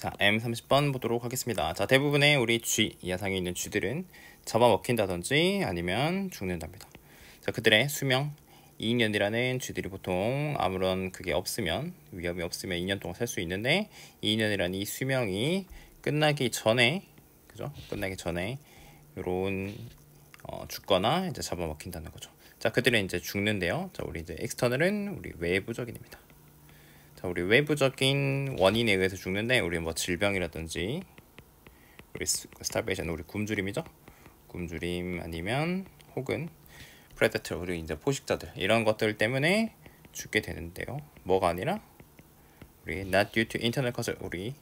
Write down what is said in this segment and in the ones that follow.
자, M30번 보도록 하겠습니다. 자, 대부분의 우리 쥐, 이 야상에 있는 쥐들은 잡아먹힌다든지 아니면 죽는답니다. 자, 그들의 수명 2년이라는 쥐들이 보통 아무런 그게 없으면, 위험이 없으면 2년 동안 살 수 있는데 2년이라는 이 수명이 끝나기 전에, 그죠? 끝나기 전에 요런 죽거나 이제 잡아먹힌다는 거죠. 자, 그들은 이제 죽는데요. 자, 우리 이제 엑스터널은 우리 외부적인입니다. 자, 우리 외부적인 원인에 의해서 죽는데, 우리 뭐 질병이라든지, 우리 스타베이션, 우리 굶주림이죠. 굶주림 아니면 혹은 프레데터, 우리 이제 포식자들, 이런 것들 때문에 죽게 되는데요. 뭐가 아니라 우리 not due to internal cause, 우리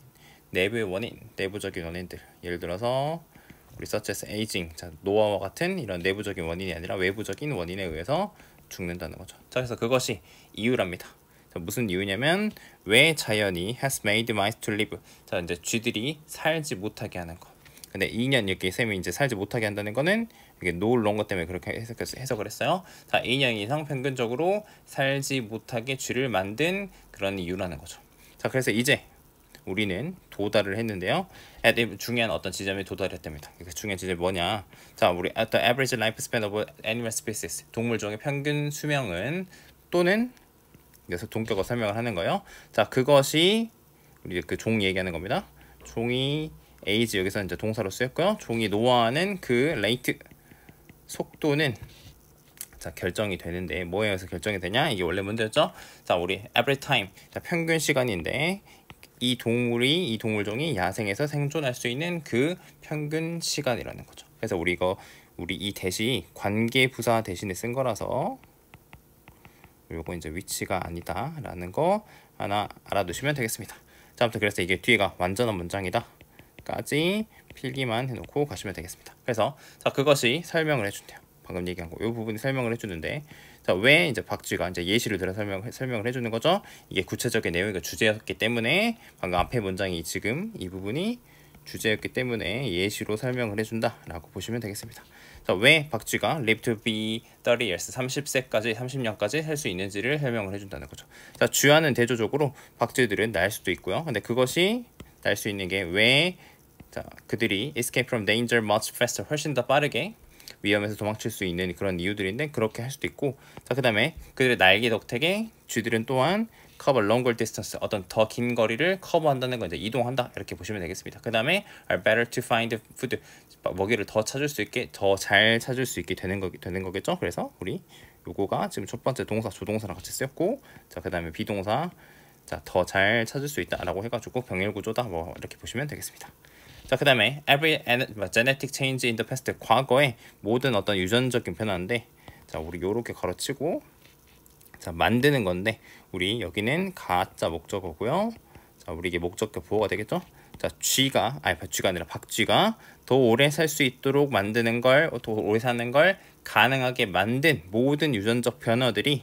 내부의 원인, 내부적인 원인들, 예를 들어서 우리 such as aging, 자, 노화와 같은 이런 내부적인 원인이 아니라 외부적인 원인에 의해서 죽는다는 거죠. 자, 그래서 그것이 이유랍니다. 자, 무슨 이유냐면 왜 자연이 has made mice to live. 자, 이제 쥐들이 살지 못하게 하는 거. 근데 2년 이렇게 쌤이 이제 살지 못하게 한다는 거는 이게 no longer 때문에 그렇게 해석을 했어요. 자, 2년 이상 평균적으로 살지 못하게 쥐를 만든 그런 이유라는 거죠. 자, 그래서 이제 우리는 도달을 했는데요. 중요한 어떤 지점에 도달했답니다. 그 중요한 지점이 뭐냐? 자, 우리 at the average lifespan of animal species, 동물 종의 평균 수명은, 또는 그래서 동격어 설명을 하는 거예요. 자, 그것이 우리 그 종 얘기하는 겁니다. 종이 age, 여기서 이제 동사로 쓰였고요. 종이 노화하는 그 rate, 속도는, 자, 결정이 되는데 뭐에 의해서 결정이 되냐? 이게 원래 문제였죠. 자, 우리 average time, 자, 평균 시간인데 이 동물종이 야생에서 생존할 수 있는 그 평균 시간이라는 거죠. 그래서 우리 이 대시 관계 부사 대신에 쓴 거라서 요거 이제 위치가 아니다라는 거 하나 알아두시면 되겠습니다. 자, 아무튼 그래서 이게 뒤에가 완전한 문장이다 까지 필기만 해놓고 가시면 되겠습니다. 그래서 자, 그것이 설명을 해준대요. 방금 얘기한 거, 이 부분이 설명을 해주는데, 자, 왜 이제 박쥐가 이제 예시를 들어 설명을 해주는 거죠? 이게 구체적인 내용이 주제였기 때문에, 방금 앞에 문장이 지금 이 부분이 주제였기 때문에 예시로 설명을 해준다라고 보시면 되겠습니다. 자, 왜 박쥐가 live to be 30 years, 30년까지 살 수 있는지를 설명을 해준다는 거죠. 자, 쥐와는 대조적으로 박쥐들은 날 수도 있고요. 근데 그것이 날 수 있는 게 왜, 자, 그들이 escape from danger much faster, 훨씬 더 빠르게 위험에서 도망칠 수 있는 그런 이유들인데, 그렇게 할 수도 있고, 자, 그 다음에 그들의 날개 덕택에 쥐들은 또한 cover longer distance, 어떤 더 긴 거리를 커버한다는 거, 이제 이동한다, 이렇게 보시면 되겠습니다. 그 다음에 are better to find food, 먹이를 더 찾을 수 있게, 더 잘 찾을 수 있게 되는 거겠죠. 그래서 우리 요거가 지금 첫 번째 동사 조동사랑 같이 쓰였고, 자, 그 다음에 비동사, 자, 더 잘 찾을 수 있다라고 해가지고 병렬 구조다, 뭐 이렇게 보시면 되겠습니다. 자, 그 다음에 every genetic change in the past, 과거의 모든 어떤 유전적인 변화인데, 자, 우리 요렇게 가로치고, 자, 만드는 건데, 우리 여기는 가짜 목적어고요. 자, 우리 이게 목적격 보호가 되겠죠? 자, 쥐가 아니라 박쥐가 더 오래 살 수 있도록 만드는 걸, 더 오래 사는 걸 가능하게 만든 모든 유전적 변화들이,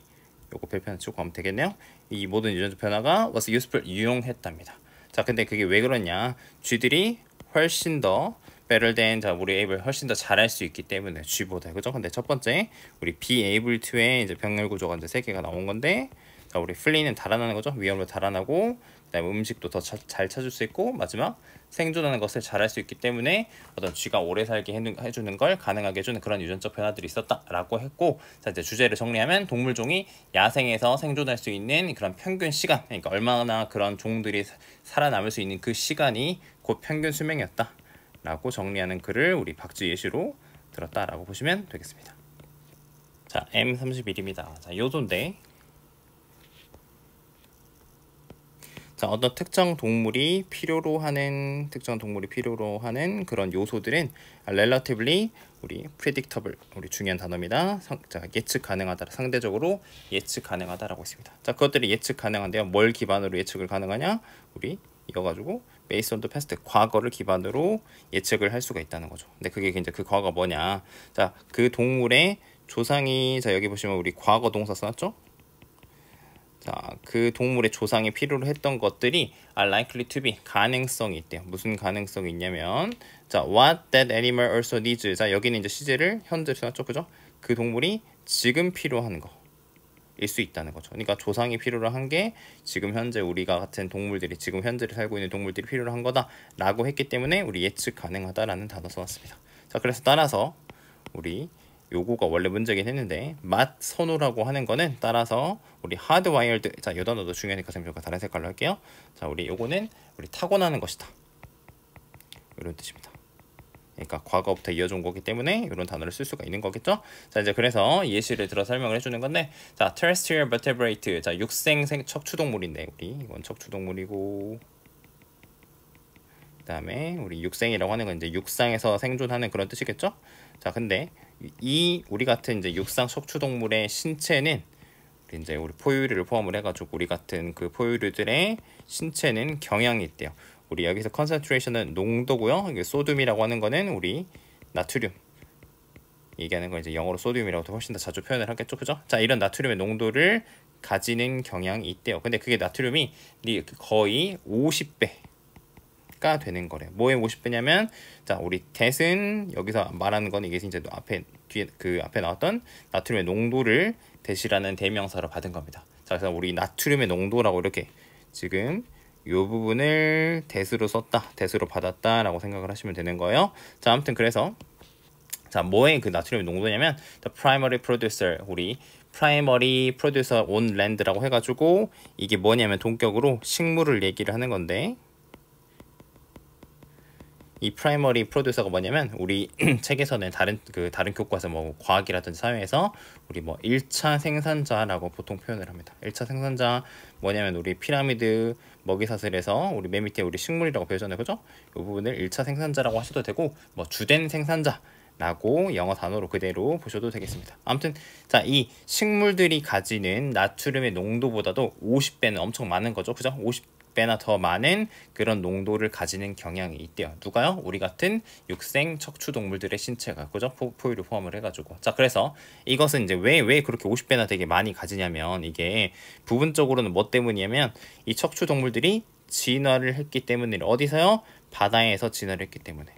요거 별표나 치고 가면 되겠네요. 이 모든 유전적 변화가 was useful, 유용했답니다. 자, 근데 그게 왜 그러냐? 쥐들이 훨씬 더 better than, 자, 우리 able, 훨씬 더 잘할 수 있기 때문에, 쥐보다, 그죠? 근데 첫 번째 우리 be able to의 이제 병렬 구조가 이제 3개가 나온 건데, 자, 우리 flee는 달아나는 거죠. 위험으로 달아나고, 그다음에 음식도 더 잘 찾을 수 있고, 마지막 생존하는 것을 잘할 수 있기 때문에 어떤 쥐가 오래 살게 해주는 걸 가능하게 해주는 그런 유전적 변화들이 있었다라고 했고, 자, 이제 주제를 정리하면 동물종이 야생에서 생존할 수 있는 그런 평균 시간, 그러니까 얼마나 그런 종들이 살아남을 수 있는 그 시간이 곧 평균 수명이었다 라고 정리하는 글을 우리 박쥐 예시로 들었다라고 보시면 되겠습니다. 자, M31입니다. 자, 요소인데, 자, 어떤 특정 동물이 필요로 하는 그런 요소들은 relatively, 우리 predictable, 우리 중요한 단어입니다. 자, 예측 가능하다, 상대적으로 예측 가능하다라고 했습니다. 자, 그것들이 예측 가능한데요. 뭘 기반으로 예측을 가능하냐? 우리 이거 가지고 based on the past, 과거를 기반으로 예측을 할 수가 있다는 거죠. 근데 그게 이제 그 과거가 뭐냐? 자, 그 동물의 조상이, 자, 여기 보시면 우리 과거 동사 써놨죠? 자, 그 동물의 조상이 필요로 했던 것들이 are likely to be, 가능성이 있대요. 무슨 가능성이 있냐면, 자, what that animal also needs. 자, 여기는 이제 시제를 현재로 써놨죠, 그죠? 그 동물이 지금 필요한 거. 수 있다는 거죠. 그러니까 조상이 필요로 한 게 지금 현재 우리가 같은 동물들이 지금 현재를 살고 있는 동물들이 필요로 한 거다라고 했기 때문에 우리 예측 가능하다라는 단어 써왔습니다. 자, 그래서 따라서 우리 요거가 원래 문제긴 했는데 맛 선호라고 하는 거는 따라서 우리 hardwired, 자, 요 단어도 중요하니까 선생님 다른 색깔로 할게요. 자, 우리 요거는 우리 타고나는 것이다, 이런 뜻입니다. 그러니까 과거부터 이어진 거기 때문에 이런 단어를 쓸 수가 있는 거겠죠. 자, 이제 그래서 예시를 들어 설명을 해주는 건데, 자, terrestrial vertebrate, 자, 육생 척추동물인데 우리 이건 척추동물이고, 그다음에 우리 육생이라고 하는 건 이제 육상에서 생존하는 그런 뜻이겠죠. 자, 근데 이 우리 같은 이제 육상 척추동물의 신체는 이제 우리 포유류를 포함을 해가지고 우리 같은 그 포유류들의 신체는 경향이 있대요. 우리 여기서 concentration은 농도고요. 이게 소듐이라고 하는 거는 우리 나트륨 얘기하는 거, 이제 영어로 소듐이라고 훨씬 더 자주 표현을 하겠죠, 그죠? 자, 이런 나트륨의 농도를 가지는 경향이 있대요. 근데 그게 나트륨이 거의 50배가 되는 거래요. 뭐에 50배냐면, 자, 우리 뎃은 여기서 말하는 건 이게 이제 앞에 나왔던 나트륨의 농도를 뎃이라는 대명사로 받은 겁니다. 자, 그래서 우리 나트륨의 농도라고 이렇게 지금 이 부분을 뎃으로 썼다, 뎃으로 받았다라고 생각을 하시면 되는 거예요. 자, 아무튼 그래서 자, 뭐의 그 나트륨의 농도냐면 the primary producer, 우리 primary producer on land라고 해가지고 이게 뭐냐면 동격으로 식물을 얘기를 하는 건데, 이 프라이머리 프로듀서가 뭐냐면 우리 책에서는 다른 교과서 뭐 과학이라든지 사회에서 우리 뭐 1차 생산자라고 보통 표현을 합니다. 1차 생산자 뭐냐면 우리 피라미드 먹이사슬에서 우리 맨 밑에 우리 식물이라고 배우잖아요, 그죠? 이 부분을 1차 생산자라고 하셔도 되고, 뭐 주된 생산자라고 영어 단어로 그대로 보셔도 되겠습니다. 아무튼 자, 이 식물들이 가지는 나트륨의 농도보다도 50배는 엄청 많은 거죠, 그죠? 50배나 더 많은 그런 농도를 가지는 경향이 있대요. 누가요? 우리 같은 육생 척추 동물들의 신체가, 그죠? 포유류 포함을 해가지고. 자, 그래서 이것은 이제 왜 그렇게 50배나 되게 많이 가지냐면, 이게 부분적으로는 뭐 때문이냐면 이 척추 동물들이 진화를 했기 때문에, 어디서요? 바다에서 진화를 했기 때문에.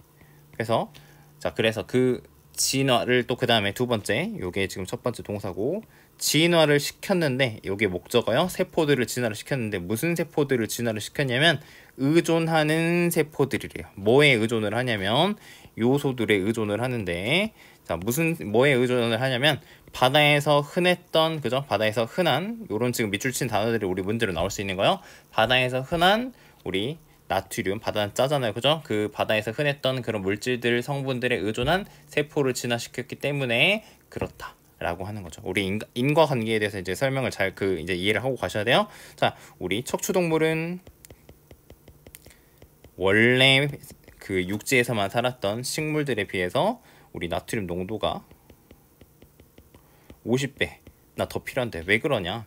그래서 자, 그래서 그 진화를 또 그 다음에 두 번째, 요게 지금 첫 번째 동사고, 진화를 시켰는데 요게 목적어요. 세포들을 진화를 시켰는데 무슨 세포들을 진화를 시켰냐면 의존하는 세포들이래요. 뭐에 의존을 하냐면 요소들에 의존을 하는데, 자, 뭐에 의존을 하냐면 바다에서 흔했던, 그죠? 바다에서 흔한 요런 지금 밑줄 친 단어들이 우리 문제로 나올 수 있는 거요. 바다에서 흔한 우리 나트륨, 바다는 짜잖아요, 그죠? 그 바다에서 흔했던 그런 물질들, 성분들에 의존한 세포를 진화시켰기 때문에 그렇다 라고 하는 거죠. 우리 인과관계에 대해서 이제 설명을 잘 이제 이해를 하고 가셔야 돼요. 자, 우리 척추동물은 원래 그 육지에서만 살았던 식물들에 비해서 우리 나트륨 농도가 50배나 더 필요한데 왜 그러냐?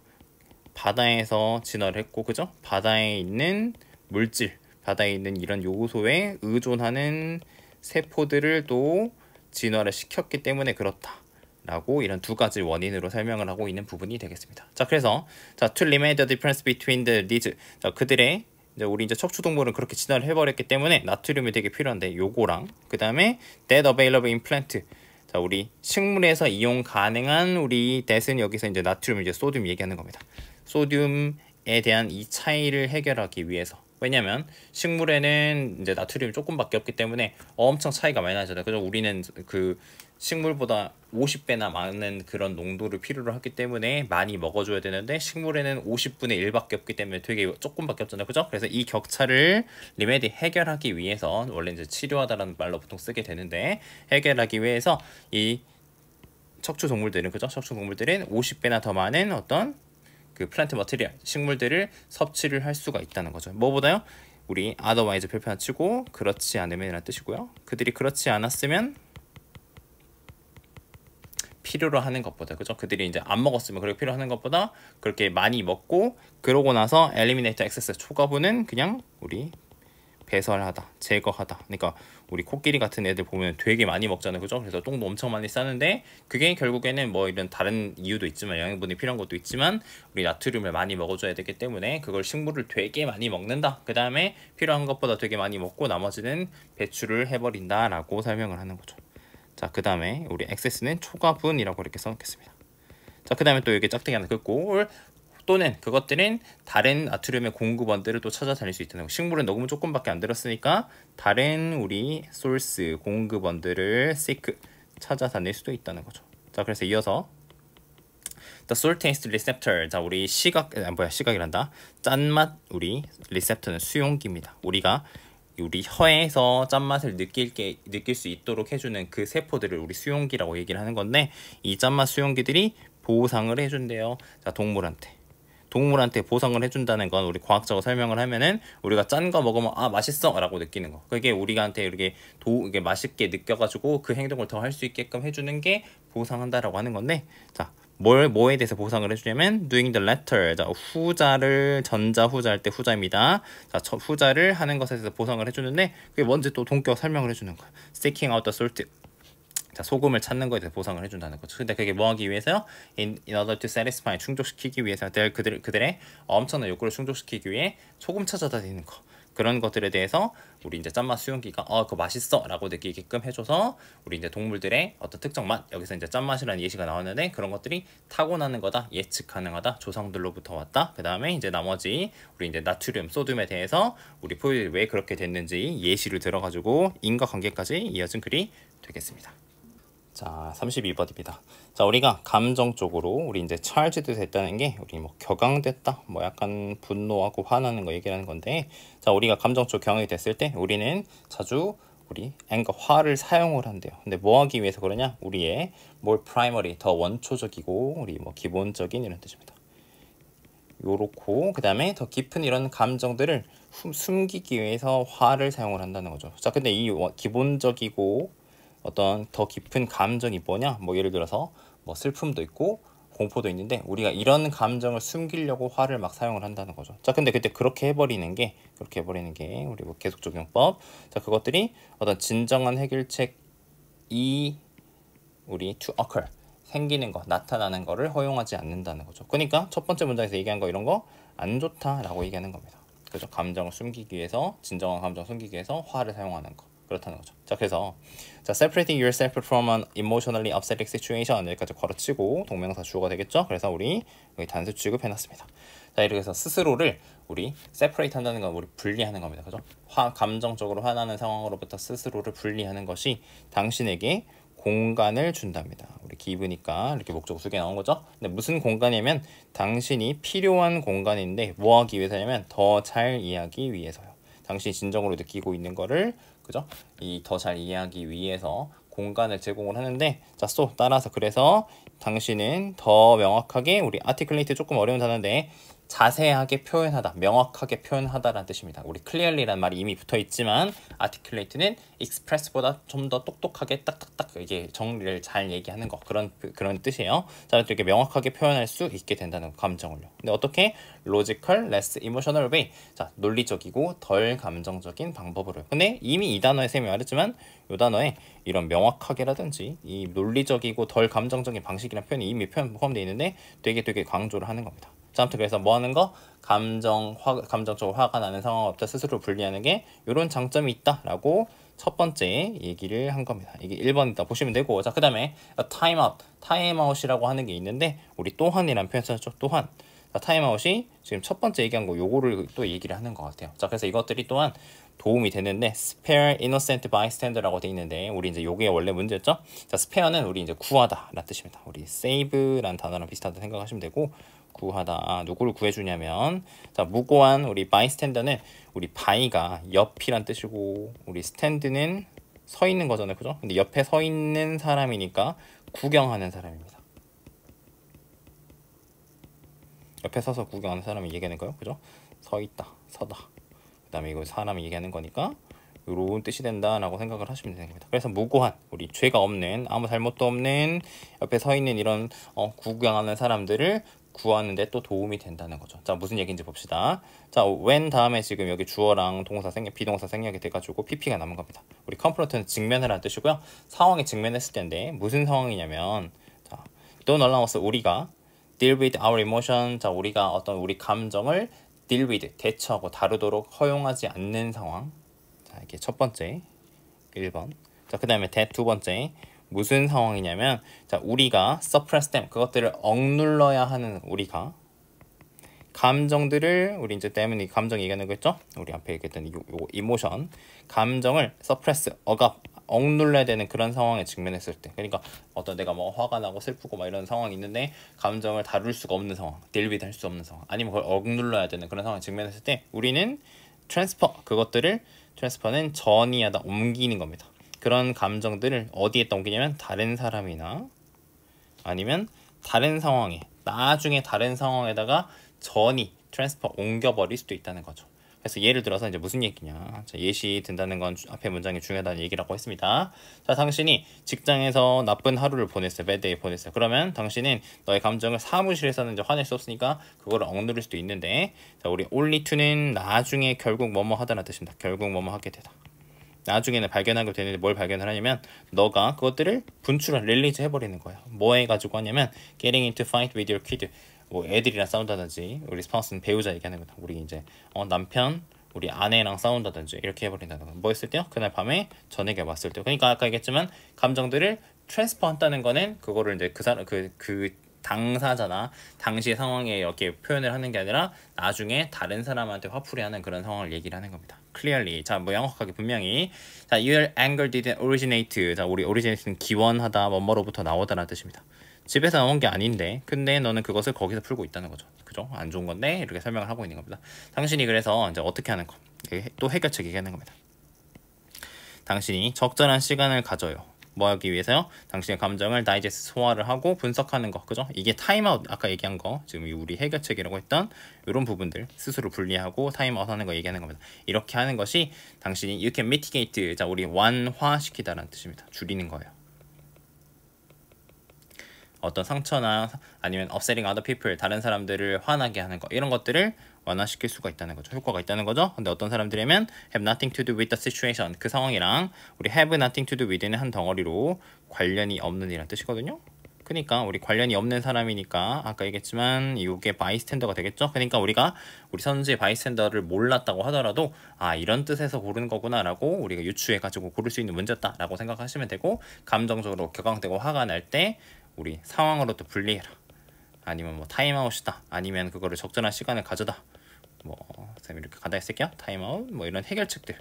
바다에서 진화를 했고, 그죠? 바다에 있는 물질, 바다에 있는 이런 요소에 의존하는 세포들을 또 진화를 시켰기 때문에 그렇다 라고, 이런 두 가지 원인으로 설명을 하고 있는 부분이 되겠습니다. 자, 그래서 자, to limit the difference between the needs, 자, 그들의 이제 우리 이제 척추동물은 그렇게 진화를 해버렸기 때문에 나트륨이 되게 필요한데 요거랑 그 다음에 that available in plant, 자, 우리 식물에서 이용 가능한 우리 that은 여기서 이제 나트륨, 이제 소듐 얘기하는 겁니다. 소듐에 대한 이 차이를 해결하기 위해서. 왜냐면 식물에는 이제 나트륨이 조금밖에 없기 때문에 엄청 차이가 많이 나잖아요, 그죠? 우리는 그 식물보다 50배나 많은 그런 농도를 필요로 하기 때문에 많이 먹어줘야 되는데 식물에는 50분의 1밖에 없기 때문에 되게 조금밖에 없잖아요, 그죠? 그래서 이 격차를 리메디 해결하기 위해서, 원래 이제 치료하다라는 말로 보통 쓰게 되는데, 해결하기 위해서 이 척추 동물들은, 그죠? 척추 동물들은 50배나 더 많은 어떤 그 플랜트 머티리얼, 식물들을 섭취를 할 수가 있다는 거죠. 뭐보다요? 우리 otherwise 표현 치고 그렇지 않으면이라는 뜻이고요. 그들이 그렇지 않았으면, 필요로 하는 것보다, 그죠? 그들이 이제 안 먹었으면 그렇게 필요하는 것보다 그렇게 많이 먹고, 그러고 나서 eliminate excess, 초과분은 그냥 우리 배설하다, 제거하다. 그러니까 우리 코끼리 같은 애들 보면 되게 많이 먹잖아요, 그죠? 그래서 똥도 엄청 많이 싸는데 그게 결국에는 뭐 이런 다른 이유도 있지만, 영양분이 필요한 것도 있지만 우리 나트륨을 많이 먹어줘야 되기 때문에 그걸 식물을 되게 많이 먹는다. 그 다음에 필요한 것보다 되게 많이 먹고 나머지는 배출을 해버린다 라고 설명을 하는 거죠. 자, 그 다음에 우리 액세스는 초과분이라고 이렇게 써놓겠습니다. 자, 자, 그 다음에 또 이렇게 짝대기 하나 긋고 또는 그것들은 다른 나트륨의 공급원들을 또 찾아다닐 수 있다는 거. 식물은 너무 조금밖에 안 들었으니까 다른 우리 소스 공급원들을 seek 찾아다닐 수도 있다는 거죠. 자, 그래서 이어서 The salt taste receptor. 자, 우리 시각이란다. 짠맛 우리 receptor는 수용기입니다. 우리가 우리 혀에서 짠맛을 느낄 수 있도록 해주는 그 세포들을 우리 수용기라고 얘기를 하는 건데, 이 짠맛 수용기들이 보상을 해준대요. 자, 동물한테 보상을 해준다는 건 우리 과학적으로 설명을 하면은 우리가 짠 거 먹으면 아 맛있어 라고 느끼는 거, 그게 우리한테 이게 맛있게 느껴가지고 그 행동을 더 할 수 있게끔 해주는 게 보상한다라고 하는 건데, 자, 뭐에 대해서 보상을 해주냐면 doing the latter. 자, 후자를 전자 후자 할 때 후자입니다. 자, 후자를 하는 것에 대해서 보상을 해주는데, 그게 뭔지 또 동격 설명을 해주는 거야. seeking out the salt. 자, 소금을 찾는 거에 대해서 보상을 해준다는 거죠. 근데 그게 뭐 하기 위해서요? In order to satisfy, 충족시키기 위해서 그들의 엄청난 욕구를 충족시키기 위해 소금 찾아다니는 거. 그런 것들에 대해서 우리 이제 짠맛 수용기가 그거 맛있어 라고 느끼게끔 해줘서 우리 이제 동물들의 어떤 특정 맛, 여기서 이제 짠맛이라는 예시가 나왔는데, 그런 것들이 타고나는 거다, 예측 가능하다, 조상들로부터 왔다. 그 다음에 이제 나머지 우리 이제 나트륨, 소듐에 대해서 우리 포유들이 왜 그렇게 됐는지 예시를 들어가지고 인과관계까지 이어진 글이 되겠습니다. 자, 32번입니다. 자, 우리가 감정 쪽으로 우리 이제 charged 됐다는 게 우리 뭐 격앙됐다, 뭐 약간 분노하고 화나는 거 얘기하는 건데, 자, 우리가 감정 쪽 격앙이 됐을 때 우리는 자주 우리 anger, 화를 사용을 한대요. 근데 뭐 하기 위해서 그러냐? 우리의 more primary, 더 원초적이고 우리 뭐 기본적인 이런 뜻입니다. 요렇고, 그 다음에 더 깊은 이런 감정들을 숨기기 위해서 화를 사용을 한다는 거죠. 자, 근데 이 기본적이고 어떤 더 깊은 감정이 뭐냐? 뭐 예를 들어서 뭐 슬픔도 있고 공포도 있는데, 우리가 이런 감정을 숨기려고 화를 막 사용을 한다는 거죠. 자, 근데 그때 그렇게 해버리는 게 우리 뭐 계속 적용법. 자, 그것들이 어떤 진정한 해결책이 우리 to occur, 생기는 거, 나타나는 거를 허용하지 않는다는 거죠. 그러니까 첫 번째 문장에서 얘기한 거 이런 거 안 좋다라고 얘기하는 겁니다. 그죠? 감정을 숨기기 위해서, 진정한 감정을 숨기기 위해서 화를 사용하는 거. 그렇다는 거죠. 자, 그래서 separating yourself from an emotionally upsetting situation, 여기까지 괄호치고 동명사 주어가 되겠죠. 그래서 우리 여기 단수 취급해놨습니다. 자, 이렇게 해서 스스로를 우리 separate 한다는 건 우리 분리하는 겁니다. 그죠? 감정적으로 화나는 상황으로부터 스스로를 분리하는 것이 당신에게 공간을 준답니다. 우리 기브니까 이렇게 목적 두 개 나온 거죠. 근데 무슨 공간이냐면 당신이 필요한 공간인데 뭐 하기 위해서냐면 더 잘 이해하기 위해서요. 당신이 진정으로 느끼고 있는 거를, 그죠? 이 더 잘 이해하기 위해서 공간을 제공을 하는데, 자, 따라서 그래서 당신은 더 명확하게, 우리 articulate 조금 어려운 단어인데 자세하게 표현하다, 명확하게 표현하다라는 뜻입니다. 우리 clearly라는 말이 이미 붙어 있지만 articulate는 express보다 좀 더 똑똑하게 딱딱딱 이게 정리를 잘 얘기하는 거, 그런 뜻이에요. 자, 이렇게 명확하게 표현할 수 있게 된다는 거, 감정을요. 근데 어떻게? logical, less emotional way. 자, 논리적이고 덜 감정적인 방법으로요. 근데 이미 이 단어에 쌤이 말했지만 이 단어에 이런 명확하게라든지 이 논리적이고 덜 감정적인 방식이라는 표현이 이미 포함되어 있는데 되게 강조를 하는 겁니다. 자, 아무튼 그래서 뭐 하는 거? 감정적으로 화가 나는 상황부터 스스로 분리하는 게 이런 장점이 있다라고 첫 번째 얘기를 한 겁니다. 이게 1번이다 보시면 되고, 자, 그 다음에 타임아웃이라고 하는 게 있는데 우리 또한이라는 표현 썼죠. 또한. 자, 타임아웃이 지금 첫 번째 얘기한 거 요거를 또 얘기를 하는 것 같아요. 자, 그래서 이것들이 또한 도움이 되는데 spare innocent bystander라고 돼 있는데 우리 이제 요게 원래 문제였죠. 자, spare는 우리 이제 구하다 라는 뜻입니다. 우리 save라는 단어랑 비슷하다 생각하시면 되고, 구하다, 누구를 구해주냐면, 자, 무고한 우리 bystander는 우리 by가 옆이란 뜻이고 우리 stand는 서 있는 거잖아요. 그죠? 근데 옆에 서 있는 사람이니까 구경하는 사람입니다. 옆에 서서 구경하는 사람이 얘기하는 거예요. 그죠? 서 있다, 서다. 그 다음에 이거 사람이 얘기하는 거니까 이런 뜻이 된다라고 생각을 하시면 되는 겁니다. 그래서 무고한, 우리 죄가 없는, 아무 잘못도 없는 옆에 서 있는 이런 구경하는 사람들을 구하는데 또 도움이 된다는 거죠. 자, 무슨 얘기인지 봅시다. 자, when 다음에 지금 여기 주어랑 동사 생략, 비동사 생략이 돼가지고 pp가 남은 겁니다. 우리 confront는 직면을 한 뜻이고요. 상황에 직면했을 때인데 무슨 상황이냐면, 자, don't allow us, 우리가 deal with our emotion, 자, 우리가 어떤 우리 감정을 deal with, 대처하고 다루도록 허용하지 않는 상황. 자, 이게 첫 번째 1번. 자, 그 다음에 두 번째 무슨 상황이냐면 자 우리가 suppress them 그것들을 억눌러야 하는 우리가 감정들을 우리 이제 때문에 감정 얘기하는 거 있죠? 우리 앞에 얘기했던 요거 이모션 감정을 suppress 억눌러야 되는 그런 상황에 직면했을 때 그러니까 어떤 내가 뭐 화가 나고 슬프고 막 이런 상황이 있는데 감정을 다룰 수가 없는 상황 deal with 할 수 없는 상황 아니면 그걸 억눌러야 되는 그런 상황에 직면했을 때 우리는 transfer는 전이하다 옮기는 겁니다. 그런 감정들을 어디에다 옮기냐면 다른 사람이나 아니면 다른 상황에 나중에 다른 상황에다가 트랜스퍼 옮겨버릴 수도 있다는 거죠. 그래서 예를 들어서 이제 무슨 얘기냐. 자, 예시 든다는 건 앞에 문장이 중요하다는 얘기라고 했습니다. 자, 당신이 직장에서 나쁜 하루를 보냈어요. 배드데이 보냈어요. 그러면 당신은 너의 감정을 사무실에서는 이제 화낼 수 없으니까 그거를 억누를 수도 있는데 자, 우리 only to는 나중에 결국 뭐뭐 하다라는 뜻입니다. 결국 뭐뭐 하게 되다. 나중에는 발견하게 되는데 뭘 발견을 하냐면 너가 그것들을 분출을 릴리즈 해버리는 거야. 뭐 해가지고 하냐면 getting into fight with your kid 뭐 애들이랑 싸운다든지 우리 스파우스는 배우자 얘기하는 거다. 우리 이제 남편 우리 아내랑 싸운다든지 이렇게 해버린다는 거. 뭐 했을 때요? 그날 밤에 저녁에 왔을 때. 그러니까 아까 얘기했지만 감정들을 트랜스퍼 한다는 거는 그거를 이제 그 사람 그 당사자나 당시의 상황에 이렇게 표현을 하는 게 아니라 나중에 다른 사람한테 화풀이하는 그런 상황을 얘기를 하는 겁니다. clearly. 자, 뭐 명확하게 분명히. 자, your anger didn't originate. 자, 우리 originate는 기원하다, 뭐뭐로부터 나오다라는 뜻입니다. 집에서 나온 게 아닌데 근데 너는 그것을 거기서 풀고 있다는 거죠. 그죠? 안 좋은 건데 이렇게 설명을 하고 있는 겁니다. 당신이 그래서 이제 어떻게 하는 거? 또 해결책 얘기하는 겁니다. 당신이 적절한 시간을 가져요. 뭐 하기 위해서요? 당신의 감정을 다이제스트 소화를 하고 분석하는 거. 그죠? 이게 타임아웃 아까 얘기한 거 지금 우리 해결책이라고 했던 이런 부분들 스스로 분리하고 타임아웃 하는 거 얘기하는 겁니다. 이렇게 하는 것이 당신이 you can mitigate 자 우리 완화시키다라는 뜻입니다. 줄이는 거예요. 어떤 상처나 아니면 upsetting other people 다른 사람들을 화나게 하는 거 이런 것들을 완화시킬 수가 있다는 거죠. 효과가 있다는 거죠. 근데 어떤 사람들이면 have nothing to do with the situation 그 상황이랑 우리 have nothing to do with는 한 덩어리로 관련이 없는 이란 뜻이거든요. 그러니까 우리 관련이 없는 사람이니까 아까 얘기했지만 이게 바이스탠더가 되겠죠. 그러니까 우리가 우리 선지의 바이스탠더를 몰랐다고 하더라도 아 이런 뜻에서 고르는 거구나 라고 우리가 유추해가지고 고를 수 있는 문제였다 라고 생각하시면 되고 감정적으로 격앙되고 화가 날 때 우리 상황으로 또 분리해라. 아니면 뭐 타임아웃이다. 아니면 그거를 적절한 시간을 가져다. 뭐 쌤 이렇게 간단히 쓸게요. 타임아웃 뭐 이런 해결책들.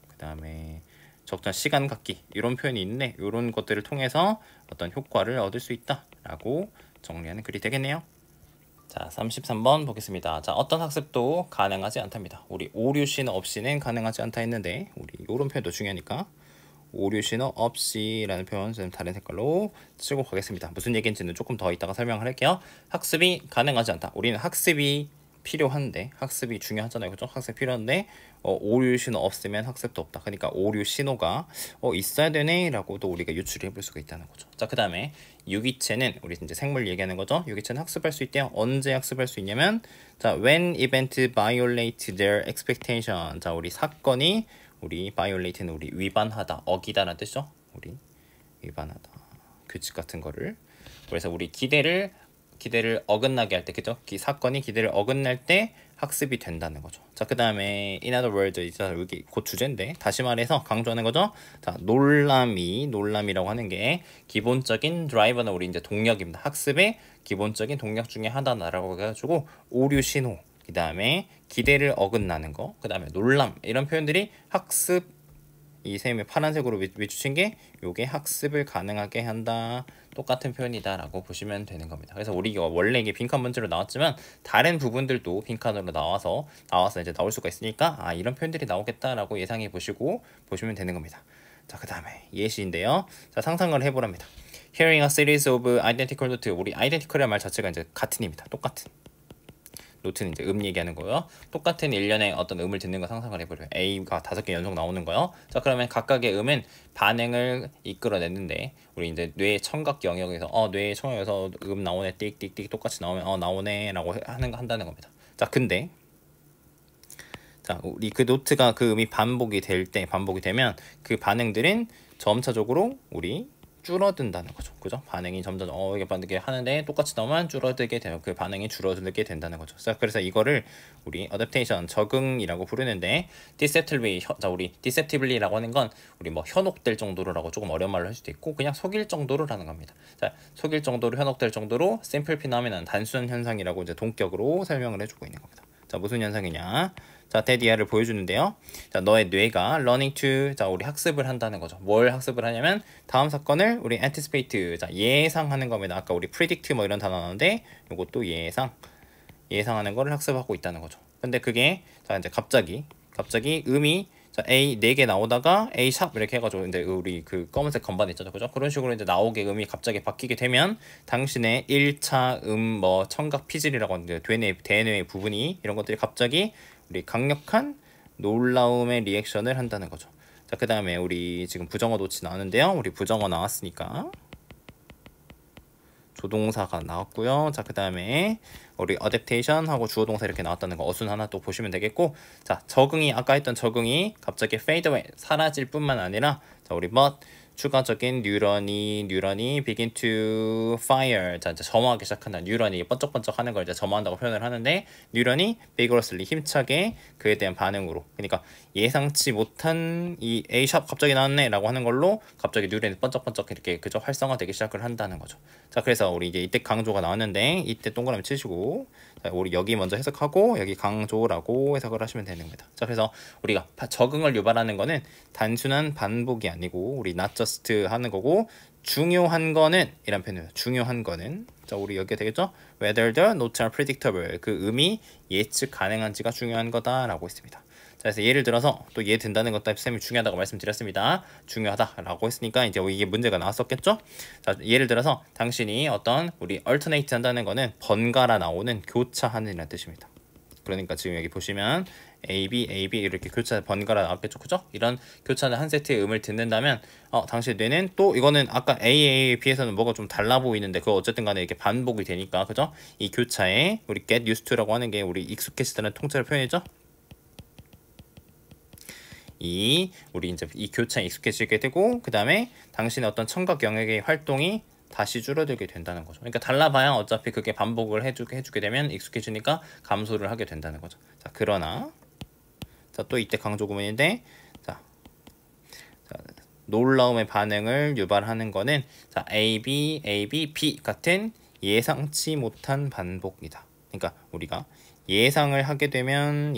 그 다음에 적절한 시간 갖기 이런 표현이 있는데 이런 것들을 통해서 어떤 효과를 얻을 수 있다라고 정리하는 글이 되겠네요. 자 33번 보겠습니다. 자 어떤 학습도 가능하지 않답니다. 우리 오류 신호 없이는 가능하지 않다 했는데 우리 이런 표현도 중요하니까 오류 신호 없이라는 표현 좀 다른 색깔로 쓰고 가겠습니다. 무슨 얘기인지는 조금 더 이따가 설명을 할게요. 학습이 가능하지 않다. 우리는 학습이 필요한데 학습이 중요하잖아요. 그죠? 학습이 필요한데 오류 신호 없으면 학습도 없다. 그러니까 오류 신호가 있어야 되네 라고도 우리가 유추를 해볼 수가 있다는 거죠. 자 그 다음에 유기체는 우리 이제 생물 얘기하는 거죠. 유기체는 학습할 수 있대요. 언제 학습할 수 있냐면 자 when event violate their expectation 자 우리 사건이 우리 violate는 우리 위반하다, 어기다라는 뜻이죠. 우리 위반하다, 규칙 같은 거를. 그래서 우리 기대를 어긋나게 할 때, 그죠? 사건이 기대를 어긋날 때 학습이 된다는 거죠. 자, 그 다음에 in other words, 여기 곧 주제인데 다시 말해서 강조하는 거죠. 자, 놀람이라고 하는 게 기본적인 드라이버는 우리 이제 동력입니다. 학습의 기본적인 동력 중에 하나다라고 해가지고 오류 신호. 그 다음에 기대를 어긋나는 거, 그 다음에 놀람 이런 표현들이 학습 이 셈의 파란색으로 비추신 게 요게 학습을 가능하게 한다 똑같은 표현이다 라고 보시면 되는 겁니다. 그래서 우리가 원래 이게 빈칸 문제로 나왔지만 다른 부분들도 빈칸으로 나와서 이제 나올 수가 있으니까 아 이런 표현들이 나오겠다라고 예상해 보시고 보시면 되는 겁니다. 자 그 다음에 예시인데요. 자 상상을 해보랍니다. Hearing a series of identical note 우리 identical이라는 말 자체가 이제 같은입니다. 똑같은 노트는 이제 얘기하는 거예요. 똑같은 일련의 어떤 음을 듣는 거 상상을 해보려요. A가 5개 연속 나오는 거예요. 자 그러면 각각의 음은 반응을 이끌어내는데 우리 이제 뇌의 청각 영역에서 뇌의 청각에서 음 나오네 띡띡띡 똑같이 나오면 나오네 라고 한다는 겁니다. 자 근데 자 우리 그 노트가 그 음이 반복이 되면 그 반응들은 점차적으로 우리 줄어든다는 거죠. 그죠? 반응이 점점 이게 반응이 하는데 똑같이 나오면 줄어들게 돼요. 그 반응이 줄어들게 된다는 거죠. 자, 그래서 이거를 우리 어댑테이션 적응이라고 부르는데 deceptively 자, 우리 deceptively라고 하는 건 우리 뭐 현혹될 정도로라고 조금 어려운 말로 할 수도 있고 그냥 속일 정도로라는 겁니다. 자, 속일 정도로 현혹될 정도로 simple phenomenon 단순 현상이라고 이제 동격으로 설명을 해주고 있는 겁니다. 자, 무슨 현상이냐? 자, 데디아를 보여주는데요. 자, 너의 뇌가 learning to, 자, 우리 학습을 한다는 거죠. 뭘 학습을 하냐면 다음 사건을 우리 anticipate, 자, 예상하는 겁니다. 아까 우리 predict 뭐 이런 단어 나오는데 이것도 예상하는 거를 학습하고 있다는 거죠. 근데 그게 자, 이제 갑자기 음이 자, A 4개 나오다가 A 샵 이렇게 해가지고 근데 우리 그 검은색 건반 있잖아요. 그죠? 그런 식으로 이제 나오게 음이 갑자기 바뀌게 되면 당신의 1차 뭐 청각 피질이라고 하는데 대뇌의 부분이 이런 것들이 갑자기 우리 강력한 놀라움의 리액션을 한다는 거죠. 자, 그 다음에 우리 지금 부정어 노치 나왔는데요. 우리 부정어 나왔으니까 조동사가 나왔고요. 자, 그 다음에 우리 adaptation 하고 주어동사 이렇게 나왔다는 거 어순 하나 또 보시면 되겠고, 자, 적응이 아까 했던 적응이 갑자기 fade away 사라질 뿐만 아니라 자, 우리 but 추가적인 뉴런이 begin to fire. 자, 이제 점화하기 시작한다. 뉴런이 번쩍번쩍 하는 걸 이제 점화한다고 표현을 하는데 뉴런이 vigorously 힘차게 그에 대한 반응으로. 그러니까 예상치 못한 이 A 샵 갑자기 나왔네 라고 하는 걸로 갑자기 뉴런이 번쩍번쩍 이렇게 그저 활성화되기 시작을 한다는 거죠. 자, 그래서 우리 이제 이때 강조가 나왔는데 이때 동그라미 치시고 자, 우리 여기 먼저 해석하고 여기 강조라고 해석을 하시면 되는 겁니다. 자, 그래서 우리가 적응을 유발하는 거는 단순한 반복이 아니고 우리 not just 하는 거고 중요한 거는 이란 표현이에요. 중요한 거는 자, 우리 여기에 되겠죠? Whether the notes are predictable 그 음이 예측 가능한지가 중요한 거다라고 했습니다. 자, 그래서 예를 들어서 또 예 든다는 것도 쌤이 중요하다고 말씀드렸습니다. 중요하다라고 했으니까 이제 이게 문제가 나왔었겠죠? 자, 예를 들어서 당신이 어떤 우리 alternate 한다는 거는 번갈아 나오는 교차하는 이라는 뜻입니다. 그러니까 지금 여기 보시면 A, B 이렇게 교차 번갈아 나왔겠죠, 그죠? 이런 교차는 한 세트의 음을 듣는다면 당신 뇌는 또 이거는 아까 A에 비해서는 뭐가 좀 달라 보이는데 그거 어쨌든 간에 이렇게 반복이 되니까, 그죠? 이 교차에 우리 get used to라고 하는 게 우리 익숙해지다는 통째로 표현이죠. 우리 이제 이 교차에 익숙해지게 되고 그 다음에 당신의 어떤 청각 영역의 활동이 다시 줄어들게 된다는 거죠. 그러니까 달라봐야 어차피 그게 반복을 해주게 되면 익숙해지니까 감소를 하게 된다는 거죠. 자, 그러나 자, 또 이때 강조 구문인데 자, 놀라움의 반응을 유발하는 거는 자, A, B 같은 예상치 못한 반복이다. 그러니까 우리가 예상을 하게 되면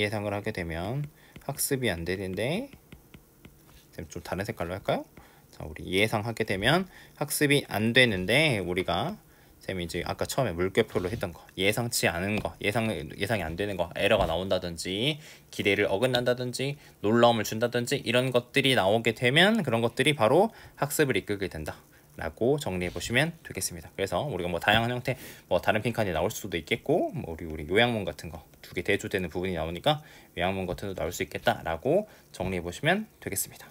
학습이 안 되는데 좀 다른 색깔로 할까요? 자, 우리 예상하게 되면 학습이 안 되는데 우리가 쌤이 이제 아까 처음에 물결표로 했던 거 예상치 않은 거 예상이 안 되는 거 에러가 나온다든지 기대를 어긋난다든지 놀라움을 준다든지 이런 것들이 나오게 되면 그런 것들이 바로 학습을 이끌게 된다 라고 정리해 보시면 되겠습니다. 그래서 우리가 뭐 다양한 형태 뭐 다른 빈칸이 나올 수도 있겠고 뭐 우리 요양문 같은 거 두 개 대조되는 부분이 나오니까 요양문 같은 거 나올 수 있겠다 라고 정리해 보시면 되겠습니다.